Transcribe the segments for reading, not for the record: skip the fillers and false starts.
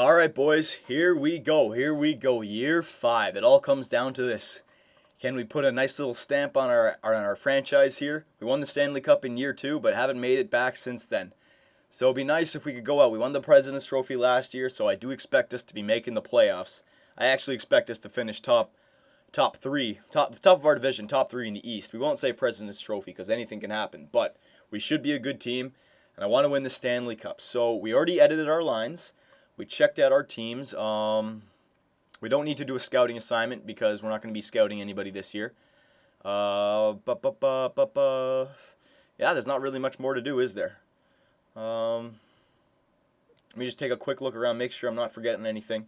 All right, boys, here we go. Here we go. Year 5. It all comes down to this. Can we put a nice little stamp on our franchise here? We won the Stanley Cup in year 2, but haven't made it back since then. So it'd be nice if we could go out. We won the President's Trophy last year, so I do expect us to be making the playoffs. I actually expect us to finish top of our division, top 3 in the East. We won't say President's Trophy because anything can happen, but we should be a good team, and I want to win the Stanley Cup. So we already edited our lines. We checked out our teams. We don't need to do a scouting assignment because we're not going to be scouting anybody this year. Yeah, there's not really much more to do, is there? Let me just take a quick look around, make sure I'm not forgetting anything.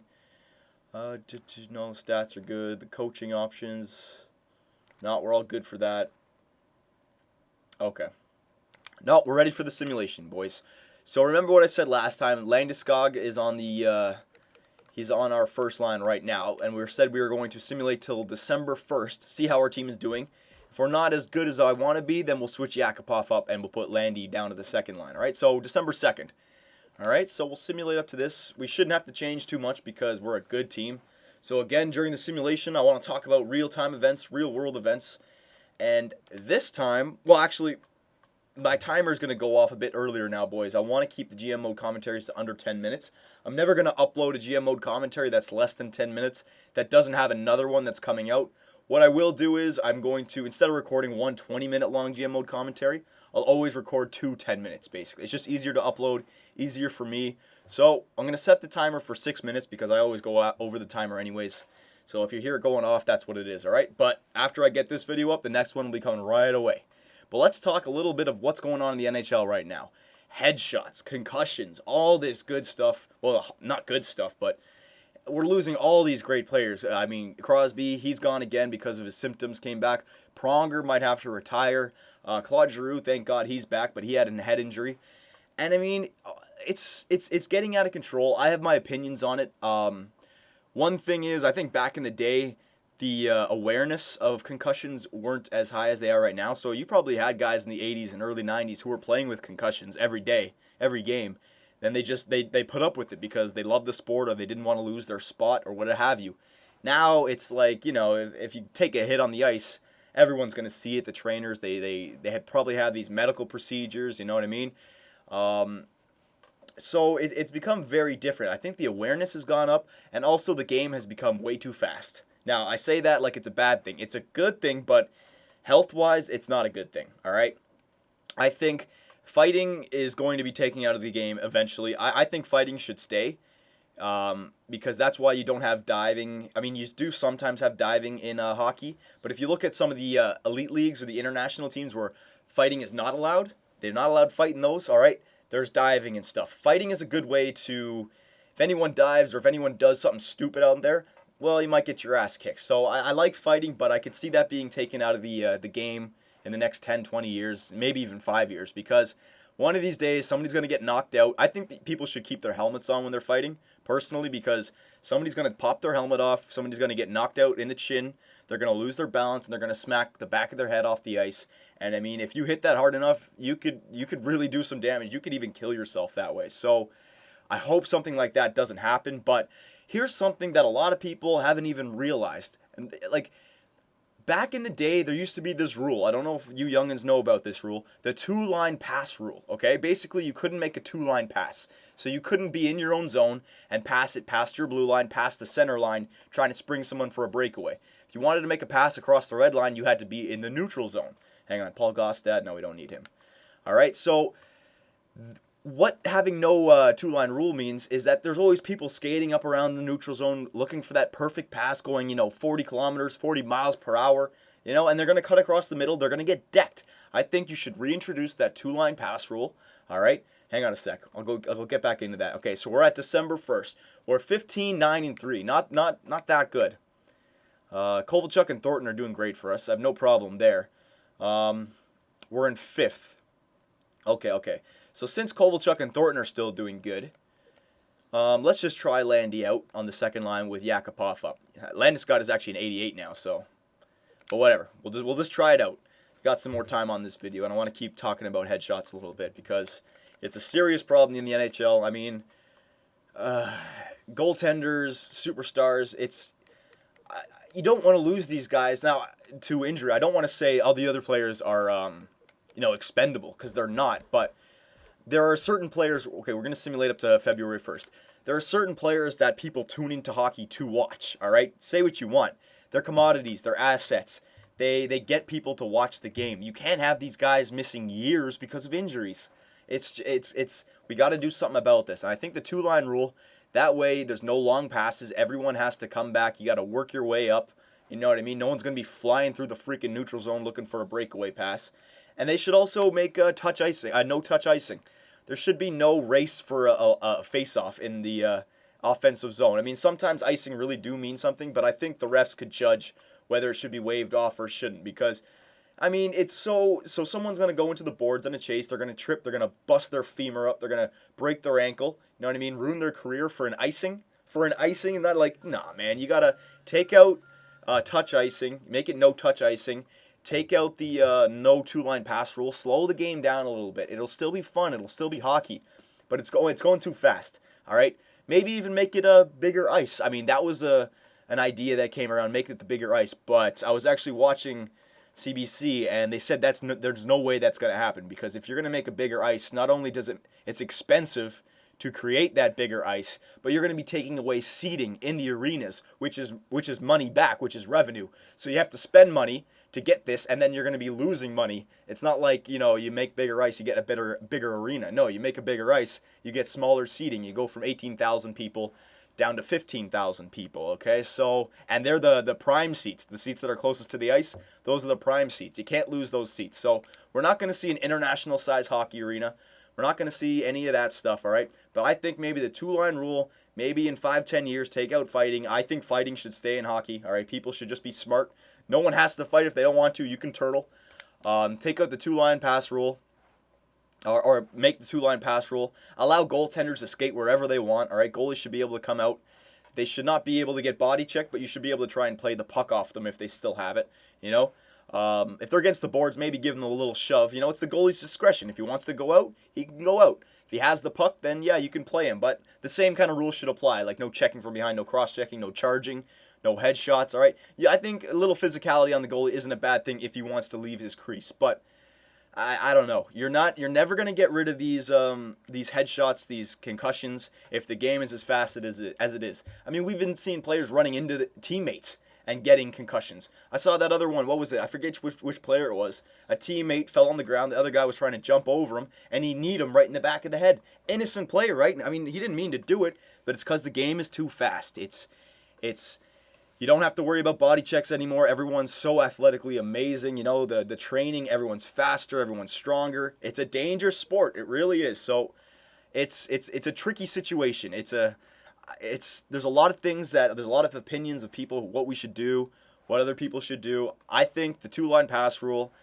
No, the stats are good. The coaching options, no, we're all good for that. Okay. No, we're ready for the simulation, boys. So remember what I said last time. Landeskog is on he's on our first line right now, and we said we were going to simulate till December 1st, see how our team is doing. If we're not as good as I want to be, then we'll switch Yakupov up and we'll put Landy down to the second line. All right, so December 2nd. All right, so we'll simulate up to this. We shouldn't have to change too much because we're a good team. So again, during the simulation, I want to talk about real-time events, real-world events. And this time, well, actually, my timer is going to go off a bit earlier now, boys. I want to keep the GM mode commentaries to under 10 minutes. I'm never going to upload a GM mode commentary that's less than 10 minutes that doesn't have another one that's coming out. What I will do is I'm going to, instead of recording one 20-minute long GM mode commentary, I'll always record 2 10-minutes, basically. It's just easier to upload, easier for me. So I'm going to set the timer for 6 minutes because I always go over the timer anyways. So if you hear it going off, that's what it is, all right? But after I get this video up, the next one will be coming right away. But let's talk a little bit of what's going on in the NHL right now. Headshots, concussions, all this good stuff. Well, not good stuff, but we're losing all these great players. I mean, Crosby, he's gone again because of his symptoms, came back. Pronger might have to retire. Claude Giroux, thank God he's back, but he had a head injury. And I mean, it's getting out of control. I have my opinions on it. One thing is, I think back in the day, the awareness of concussions weren't as high as they are right now. So you probably had guys in the 80s and early 90s who were playing with concussions every day, every game. Then they put up with it because they loved the sport or they didn't want to lose their spot or what have you. Now it's like, you know, if you take a hit on the ice, everyone's going to see it. The trainers, they probably have these medical procedures, you know what I mean? So it's become very different. I think the awareness has gone up, and also the game has become way too fast. Now, I say that like it's a bad thing. It's a good thing, but health-wise, it's not a good thing, all right? I think fighting is going to be taken out of the game eventually. I think fighting should stay because that's why you don't have diving. I mean, you do sometimes have diving in hockey, but if you look at some of the elite leagues or the international teams where fighting is not allowed, they're not allowed to fight in those, all right? There's diving and stuff. Fighting is a good way to, if anyone dives or if anyone does something stupid out there, well, you might get your ass kicked. So I like fighting, but I could see that being taken out of the game in the next 10, 20 years, maybe even 5 years, because one of these days somebody's going to get knocked out. I think that people should keep their helmets on when they're fighting, personally, because somebody's going to pop their helmet off, somebody's going to get knocked out in the chin, they're going to lose their balance, and they're going to smack the back of their head off the ice. And I mean, if you hit that hard enough, you could really do some damage. You could even kill yourself that way. So I hope something like that doesn't happen, but here's something that a lot of people haven't even realized. And like, back in the day, there used to be this rule. I don't know if you youngins know about this rule. The 2-line pass rule, okay? Basically, you couldn't make a 2-line pass. So you couldn't be in your own zone and pass it past your blue line, past the center line, trying to spring someone for a breakaway. If you wanted to make a pass across the red line, you had to be in the neutral zone. Hang on, Paul Gostad? No, we don't need him. All right, so what having no 2-line rule means is that there's always people skating up around the neutral zone looking for that perfect pass going, 40 kilometers, 40 miles per hour, and they're going to cut across the middle. They're going to get decked. I think you should reintroduce that 2-line pass rule, all right? Hang on a sec. I'll go get back into that. Okay, so we're at December 1st. We're 15-9-3. Not that good. Kovalchuk and Thornton are doing great for us. I have no problem there. We're in 5th. Okay. So since Kovalchuk and Thornton are still doing good, let's just try Landy out on the second line with Yakupov up. Landeskog is actually an 88 now, but whatever. We'll just try it out. Got some more time on this video, and I want to keep talking about headshots a little bit because it's a serious problem in the NHL. I mean, goaltenders, superstars. You don't want to lose these guys now to injury. I don't want to say all the other players are expendable, because they're not. But there are certain players. Okay, we're gonna simulate up to February 1st. There are certain players that people tune into hockey to watch. All right, say what you want. They're commodities. They're assets. They get people to watch the game. You can't have these guys missing years because of injuries. It's we got to do something about this. And I think the 2-line rule, that way there's no long passes. Everyone has to come back. You got to work your way up. You know what I mean? No one's going to be flying through the freaking neutral zone looking for a breakaway pass. And they should also make touch icing, no touch icing. There should be no race for a face-off in the offensive zone. I mean, sometimes icing really do mean something, but I think the refs could judge whether it should be waved off or shouldn't, because I mean, it's so someone's going to go into the boards on a chase, they're going to trip, they're going to bust their femur up, they're going to break their ankle, you know what I mean, ruin their career for an icing, and that, like, nah, man, you got to take out touch icing, make it no touch icing, take out the no 2-line pass rule, slow the game down a little bit. It'll still be fun, it'll still be hockey, but it's going too fast, all right? Maybe even make it a bigger ice. I mean, that was an idea that came around, make it the bigger ice, but I was actually watching CBC, and they said there's no way that's going to happen, because if you're going to make a bigger ice, not only it's expensive to create that bigger ice, but you're going to be taking away seating in the arenas, which is money back, which is revenue. So you have to spend money to get this, and then you're going to be losing money. It's not like, you make bigger ice, you get a bigger arena. No, you make a bigger ice, you get smaller seating. You go from 18,000 people down to 15,000 people, okay? So, and they're the prime seats, the seats that are closest to the ice, those are the prime seats. You can't lose those seats. So, we're not going to see an international size hockey arena. We're not going to see any of that stuff, all right? But I think maybe the 2-line rule, maybe in 5-10 years, take out fighting. I think fighting should stay in hockey, all right? People should just be smart. No one has to fight if they don't want to. You can turtle. Take out the 2-line pass rule. Or make the 2-line pass rule. Allow goaltenders to skate wherever they want. All right, goalies should be able to come out. They should not be able to get body checked, but you should be able to try and play the puck off them if they still have it. If they're against the boards, maybe give them a little shove. It's the goalie's discretion. If he wants to go out, he can go out. If he has the puck, then yeah, you can play him. But the same kind of rules should apply. Like no checking from behind, no cross-checking, no charging, no headshots. All right. Yeah, I think a little physicality on the goalie isn't a bad thing if he wants to leave his crease, but I don't know. You're never gonna get rid of these headshots, these concussions, if the game is as fast as it is. I mean, we've been seeing players running into the teammates and getting concussions. I saw that other one. What was it? I forget which player it was. A teammate fell on the ground. The other guy was trying to jump over him, and he kneed him right in the back of the head. Innocent player, right? I mean, he didn't mean to do it, but it's because the game is too fast. It's You don't have to worry about body checks anymore. Everyone's so athletically amazing. The training, everyone's faster, everyone's stronger. It's a dangerous sport. It really is. So it's a tricky situation. There's a lot of opinions of people, what we should do, what other people should do. I think the 2-line pass rule,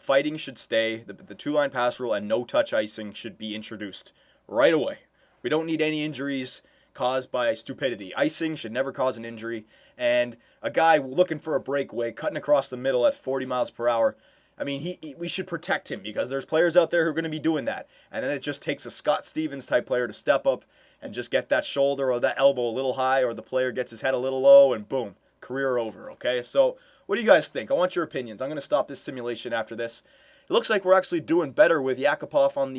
fighting should stay. The 2-line pass rule and no touch icing should be introduced right away. We don't need any injuries caused by stupidity. Icing should never cause an injury. And a guy looking for a breakaway, cutting across the middle at 40 miles per hour, I mean, we should protect him, because there's players out there who are going to be doing that. And then it just takes a Scott Stevens type player to step up and just get that shoulder or that elbow a little high, or the player gets his head a little low, and boom, career over, okay? So what do you guys think? I want your opinions. I'm going to stop this simulation after this. It looks like we're actually doing better with Yakupov on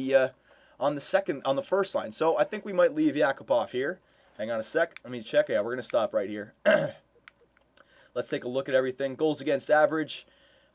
the first line. So I think we might leave Yakupov here. Hang on a sec. Let me check. Yeah, we're going to stop right here. Let's take a look at everything. Goals against average.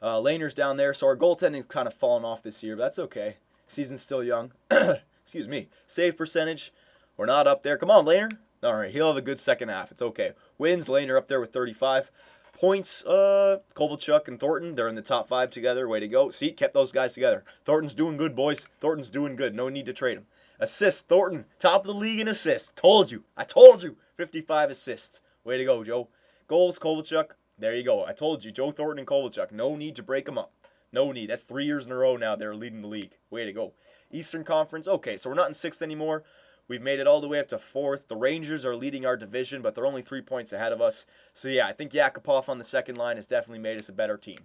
Laner's down there. So our goaltending's kind of fallen off this year, but that's okay. Season's still young. Excuse me. Save percentage. We're not up there. Come on, Laner. All right, he'll have a good second half. It's okay. Wins, Laner up there with 35. Points, Kovalchuk and Thornton, they're in the top 5 together. Way to go. See, kept those guys together. Thornton's doing good, boys. Thornton's doing good. No need to trade him. Assists, Thornton, top of the league in assists. Told you. I told you. 55 assists. Way to go, Joe. Goals, Kovalchuk. There you go. I told you. Joe Thornton and Kovalchuk. No need to break them up. No need. That's 3 years in a row now they're leading the league. Way to go. Eastern Conference. Okay, so we're not in 6th anymore. We've made it all the way up to 4th. The Rangers are leading our division, but they're only 3 points ahead of us. So, yeah, I think Yakupov on the second line has definitely made us a better team.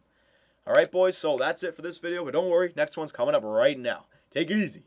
All right, boys, so that's it for this video, but don't worry. Next one's coming up right now. Take it easy.